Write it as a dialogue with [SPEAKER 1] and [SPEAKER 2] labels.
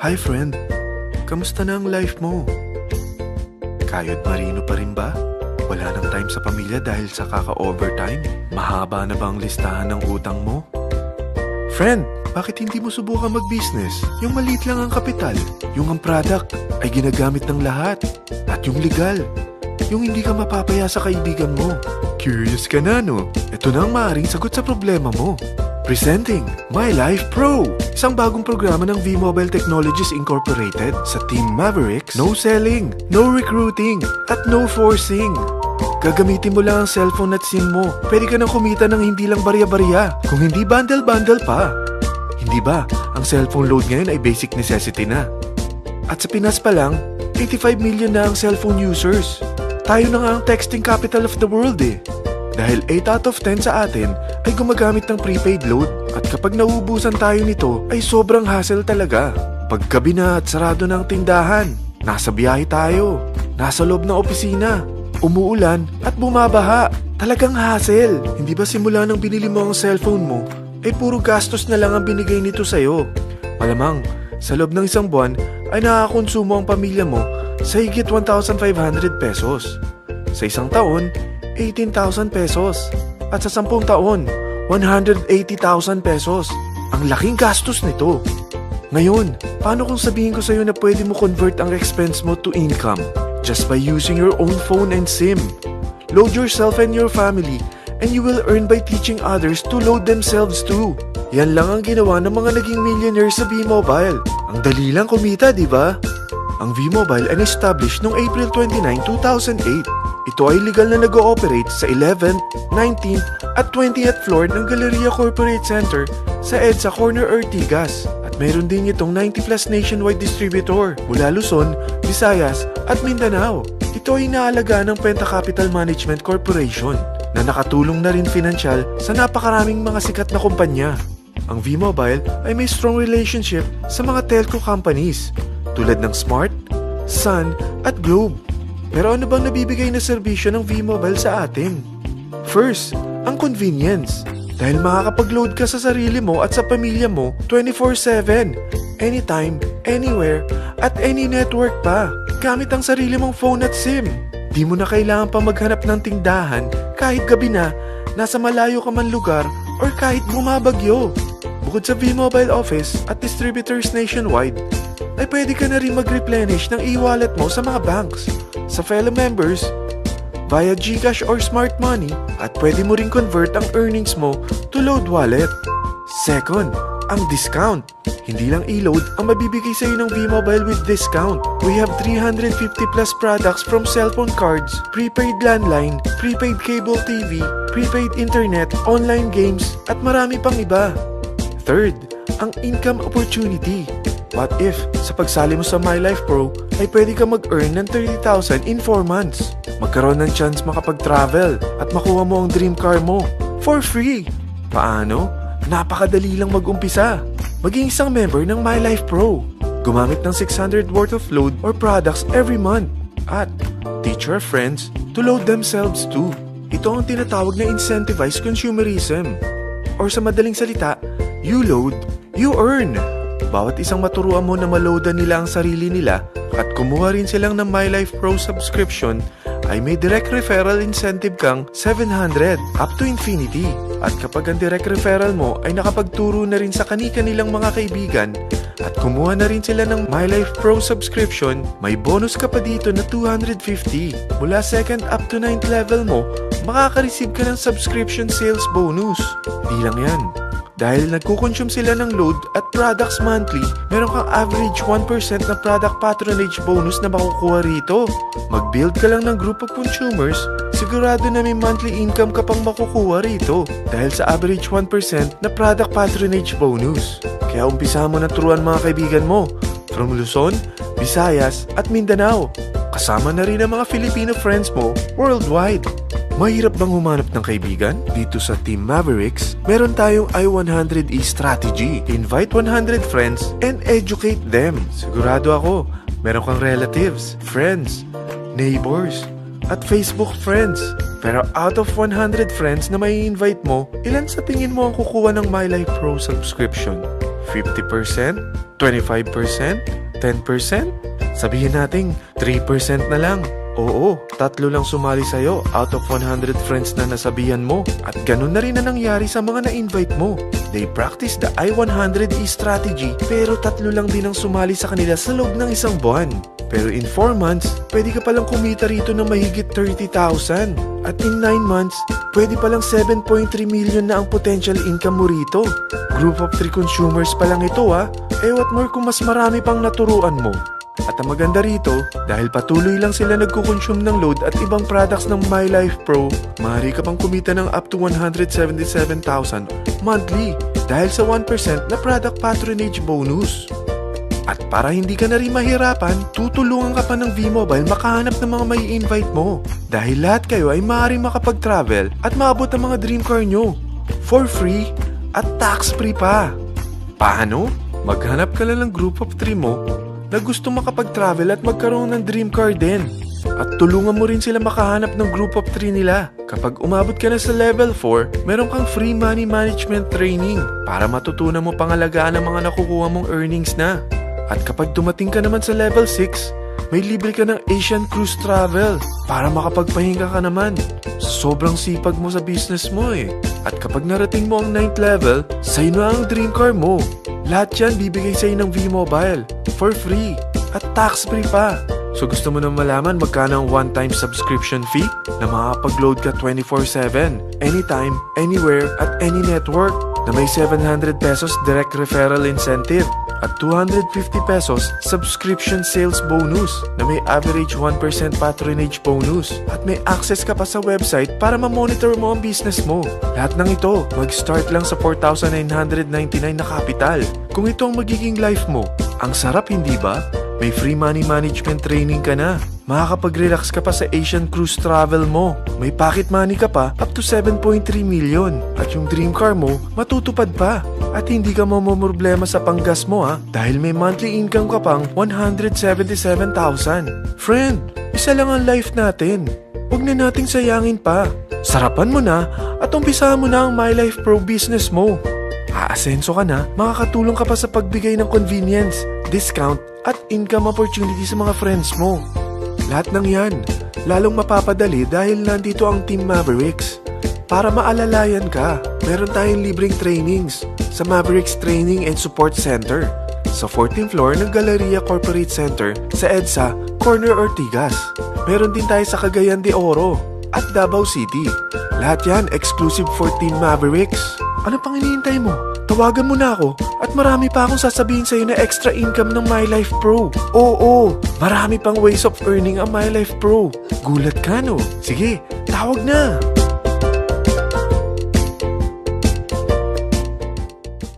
[SPEAKER 1] Hi friend, kamusta na ang life mo? Kayod marino pa rin ba? Wala nang time sa pamilya dahil sa kaka-overtime? Mahaba na ba ang listahan ng utang mo? Friend, bakit hindi mo subukan mag-business? Yung maliit lang ang kapital, yung ang product ay ginagamit ng lahat, at yung legal, yung hindi ka mapapaya sa kaibigan mo. Curious ka na, no? Ito na ang maaaring sagot sa problema mo. Presenting My Life Pro, isang bagong programa ng V-Mobile Technologies Incorporated sa Team Mavericks. No selling, no recruiting, at no forcing. Gagamitin mo lang ang cellphone at SIM mo. Pwede ka nang kumita ng hindi lang barya-barya, kung hindi bundle-bundle pa. Hindi ba, ang cellphone load ngayon ay basic necessity na. At sa Pinas pa lang, 85 million na ang cellphone users. Tayo na nga ang texting capital of the world eh. Dahil 8 out of 10 sa atin ay gumagamit ng prepaid load. At kapag nauubusan tayo nito ay sobrang hassle talaga. Paggabi na at sarado ng tindahan, nasa biyahe tayo, nasa loob ng opisina, umuulan at bumabaha. Talagang hassle. Hindi ba simula nang binili mo ang cellphone mo ay puro gastos na lang ang binigay nito sa'yo? Malamang sa loob ng isang buwan ay nakakakonsumo ang pamilya mo sa higit 1,500 pesos. Sa isang taon, 18,000 pesos. At sa 10 taon, 180,000 pesos. Ang laking gastos nito. Ngayon, paano kung sabihin ko sa'yo na pwede mo convert ang expense mo to income just by using your own phone and SIM? Load yourself and your family and you will earn by teaching others to load themselves too. Yan lang ang ginawa ng mga naging millionaires sa V-Mobile. Ang dali lang kumita, di ba? Ang V-Mobile ay established noong April 29, 2008. Ito ay legal na nag-ooperate sa 11th, 19th at 20th floor ng Galleria Corporate Center sa EDSA Corner Ortigas. At mayroon din itong 90 plus nationwide distributor mula Luzon, Visayas at Mindanao. Ito ay inaalagaan ng Penta Capital Management Corporation na nakatulong na rin pinansyal sa napakaraming mga sikat na kumpanya. Ang V-Mobile ay may strong relationship sa mga telco companies tulad ng Smart, Sun at Globe. Pero ano bang nabibigay na serbisyo ng V-Mobile sa atin? First, ang convenience. Dahil makakapag-load ka sa sarili mo at sa pamilya mo 24/7, anytime, anywhere, at any network pa. Gamit ang sarili mong phone at SIM. Di mo na kailangan pa maghanap ng tindahan kahit gabi na, nasa malayo ka man lugar, or kahit bumabagyo. Bukod sa V-Mobile office at distributors nationwide, ay pwede ka na rin mag-replenish ng e-wallet mo sa mga banks, sa fellow members, via GCash or Smart Money, at pwede mo rin convert ang earnings mo to load wallet. Second, ang discount. Hindi lang e-load ang mabibigay sa iyo ng V-Mobile with discount. We have 350 plus products from cellphone cards, prepaid landline, prepaid cable TV, prepaid internet, online games, at marami pang iba. Third, ang income opportunity. What if, sa pagsali mo sa My Life Pro, ay pwede ka mag-earn ng 30,000 in 4 months? Magkaroon ng chance makapag-travel at makuha mo ang dream car mo for free. Paano? Napakadali lang mag-umpisa. Maging isang member ng My Life Pro. Gumamit ng 600 worth of load or products every month. At teach your friends to load themselves too. Ito ang tinatawag na incentivized consumerism. Or sa madaling salita, you load, you earn. Bawat isang maturuan mo na maloadan nila ang sarili nila at kumuha rin silang ng My Life Pro subscription ay may direct referral incentive kang 700 up to infinity. At kapag ang direct referral mo ay nakapagturo na rin sa kani-kanilang mga kaibigan at kumuha na rin sila ng My Life Pro subscription, may bonus ka pa dito na 250. Mula 2nd up to 9th level mo, makaka-receive ka ng subscription sales bonus. Di lang yan. Dahil nagkukonsume sila ng load at products monthly, meron kang average 1% na product patronage bonus na makukuha rito. Mag-build ka lang ng group of consumers, sigurado na may monthly income ka pang makukuha rito dahil sa average 1% na product patronage bonus. Kaya umpisa mo na turuan mga kaibigan mo from Luzon, Visayas at Mindanao. Kasama na rin ang mga Filipino friends mo worldwide. Mahirap bang humanap ng kaibigan? Dito sa Team Mavericks, meron tayong I100E strategy. Invite 100 friends and educate them. Sigurado ako, meron kang relatives, friends, neighbors, at Facebook friends. Pero out of 100 friends na may invite mo, ilan sa tingin mo ang kukuha ng My Life Pro subscription? 50%? 25%? 10%? Sabihin natin 3% na lang. Oo, 3 lang sumali sa'yo out of 100 friends na nasabihan mo. At ganun na rin na nangyari sa mga na-invite mo. They practice the I-100E strategy pero 3 lang din ang sumali sa kanila sa loob ng isang buwan. Pero in 4 months, pwede ka palang kumita rito ng mahigit 30,000. At in 9 months, pwede palang 7.3 million na ang potential income mo rito. Group of 3 consumers pa lang ito what more kung mas marami pang naturuan mo. At ang maganda rito, dahil patuloy lang sila nagkukonsume ng load at ibang products ng My Life Pro, maaari ka pang kumita ng up to 177,000 monthly dahil sa 1% na product patronage bonus. At para hindi ka na rin mahirapan, tutulungan ka pa ng V-Mobile makahanap ng mga may invite mo. Dahil lahat kayo ay maaaring makapag-travel at maabot ang mga dream car nyo for free at tax-free pa. Paano? Maghanap ka lang ng group of 3 mo na gusto makapag-travel at magkaroon ng dream car din. At tulungan mo rin sila makahanap ng group of 3 nila. Kapag umabot ka na sa level 4, meron kang free money management training para matutunan mo pangalagaan ang mga nakukuha mong earnings na. At kapag dumating ka naman sa level 6, may libre ka ng Asian Cruise Travel para makapagpahinga ka naman. Sobrang sipag mo sa business mo At kapag narating mo ang 9th level, sa'yo na ang dream car mo. Lahat yan bibigay sa'yo ng V-Mobile for free at tax-free pa. So gusto mo na malaman magkano ang one-time subscription fee na makakapag-load ka 24/7, anytime, anywhere, at any network na may 700 pesos direct referral incentive at 250 pesos subscription sales bonus na may average 1% patronage bonus at may access ka pa sa website para ma-monitor mo ang business mo. Lahat ng ito, mag-start lang sa 4,999 na capital. Kung ito ang magiging life mo, ang sarap hindi ba? May free money management training ka na. Makakapag-relax ka pa sa Asian Cruise Travel mo. May pocket money ka pa up to 7.3 million. At yung dream car mo, matutupad pa. At hindi ka mamumroblema sa panggas mo dahil may monthly income ka pang 177,000. Friend, isa lang ang life natin. Huwag na nating sayangin pa. Sarapan mo na at umpisahan mo na ang My Life Pro business mo. Aasenso ka na, makakatulong ka pa sa pagbigay ng convenience, discount, at income opportunity sa mga friends mo. Lahat ng yan, lalong mapapadali dahil nandito ang Team Mavericks. Para maalalayan ka, meron tayong libreng trainings sa Mavericks Training and Support Center sa 14th floor ng Galleria Corporate Center sa EDSA, Corner Ortigas. Meron din tayo sa Cagayan de Oro at Davao City. Lahat yan exclusive for Team Mavericks. Ano pang hinihintay mo? Tawagan mo na ako at marami pa akong sasabihin sa'yo na extra income ng My Life Pro. Oo, marami pang ways of earning ang My Life Pro. Gulat ka no? Sige, tawag na!